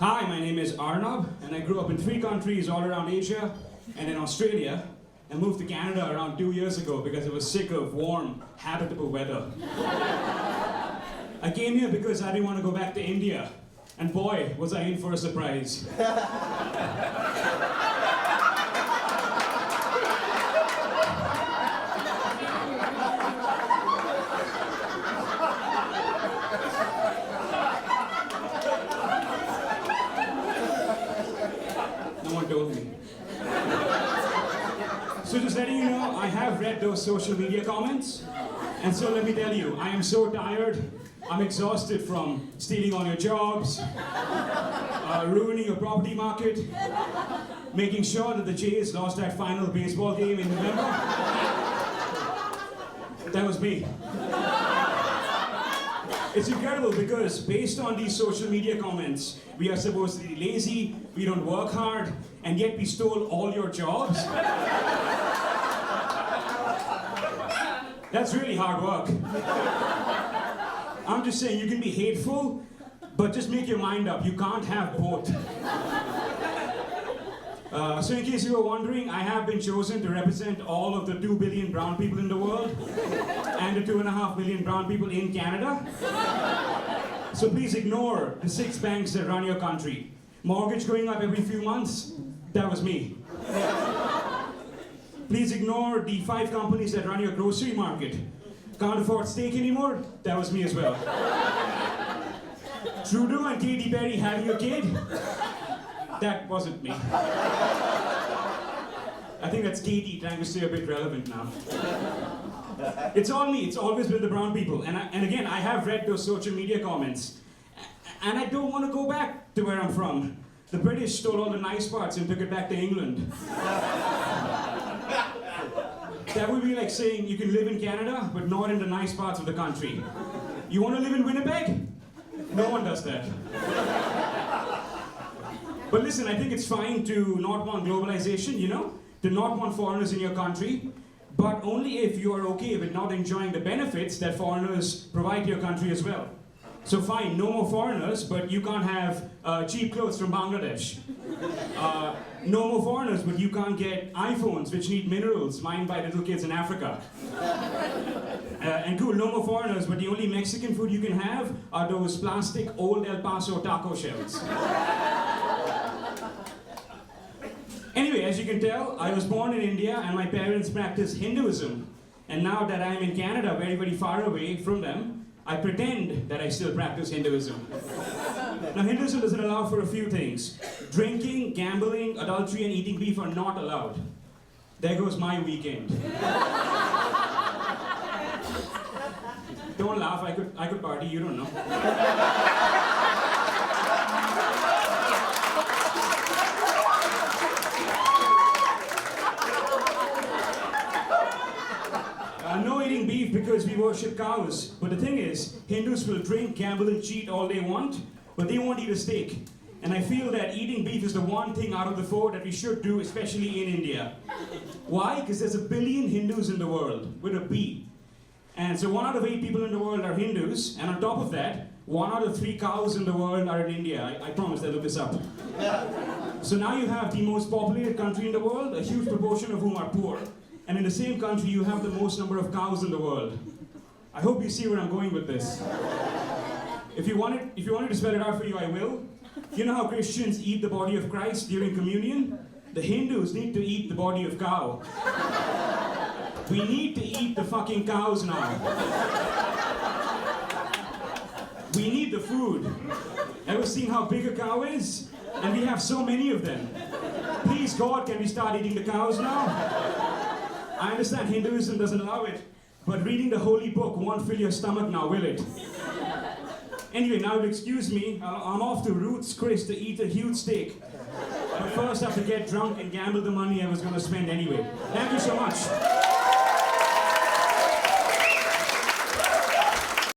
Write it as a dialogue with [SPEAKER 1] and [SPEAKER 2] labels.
[SPEAKER 1] Hi, my name is Arnab, and I grew up in 3 countries all around Asia and in Australia, and moved to Canada around 2 years ago because I was sick of warm, habitable weather. I came here because I didn't want to go back to India, and boy, was I in for a surprise. No one told me. So just letting you know, I have read those social media comments, and so let me tell you, I am so tired. I'm exhausted from stealing all your jobs, ruining your property market, making sure that the Jays lost that final baseball game in November. That was me. It's incredible because based on these social media comments, we are supposed to be lazy, we don't work hard, and yet we stole all your jobs. That's really hard work. I'm just saying, you can be hateful, but just make your mind up. You can't have both. So in case you were wondering, I have been chosen to represent all of the 2 billion brown people in the world and the 2.5 million brown people in Canada. So please ignore the 6 banks that run your country. Mortgage going up every few months, that was me. Please ignore the 5 companies that run your grocery market. Can't afford steak anymore, that was me as well. Trudeau and Katy Perry having a kid, that wasn't me. I think that's Katie trying to stay a bit relevant now. It's all me, it's always been the brown people. And again, I have read those social media comments. And I don't want to go back to where I'm from. The British stole all the nice parts and took it back to England. That would be like saying you can live in Canada, but not in the nice parts of the country. You want to live in Winnipeg? No one does that. But listen, I think it's fine to not want globalization, you know? To not want foreigners in your country, but only if you are okay with not enjoying the benefits that foreigners provide to your country as well. So fine, no more foreigners, but you can't have cheap clothes from Bangladesh. No more foreigners, but you can't get iPhones which need minerals mined by little kids in Africa. And cool, no more foreigners, but the only Mexican food you can have are those plastic old El Paso taco shells. Anyway, as you can tell, I was born in India and my parents practice Hinduism. And now that I'm in Canada, very, very far away from them, I pretend that I still practice Hinduism. Now, Hinduism doesn't allow for a few things. Drinking, gambling, adultery, and eating beef are not allowed. There goes my weekend. Don't laugh, I could party, you don't know. No eating beef because we worship cows. But the thing is, Hindus will drink, gamble, and cheat all they want, but they won't eat a steak. And I feel that eating beef is the one thing out of the 4 that we should do, especially in India. Why? Because there's 1 billion Hindus in the world, with a B. And so 1 out of 8 people in the world are Hindus, and on top of that, 1 out of 3 cows in the world are in India. I promise I'll look this up. So now you have the most populated country in the world, a huge proportion of whom are poor. And in the same country, you have the most number of cows in the world. I hope you see where I'm going with this. If you wanted to spell it out for you, I will. You know how Christians eat the body of Christ during communion? The Hindus need to eat the body of cow. We need to eat the fucking cows now. We need the food. Ever seen how big a cow is? And we have so many of them. Please, God, can we start eating the cows now? I understand Hinduism doesn't allow it, but reading the holy book won't fill your stomach now, will it? Anyway, now excuse me, I'm off to Ruth's Chris to eat a huge steak. But first I have to get drunk and gamble the money I was going to spend anyway. Thank you so much.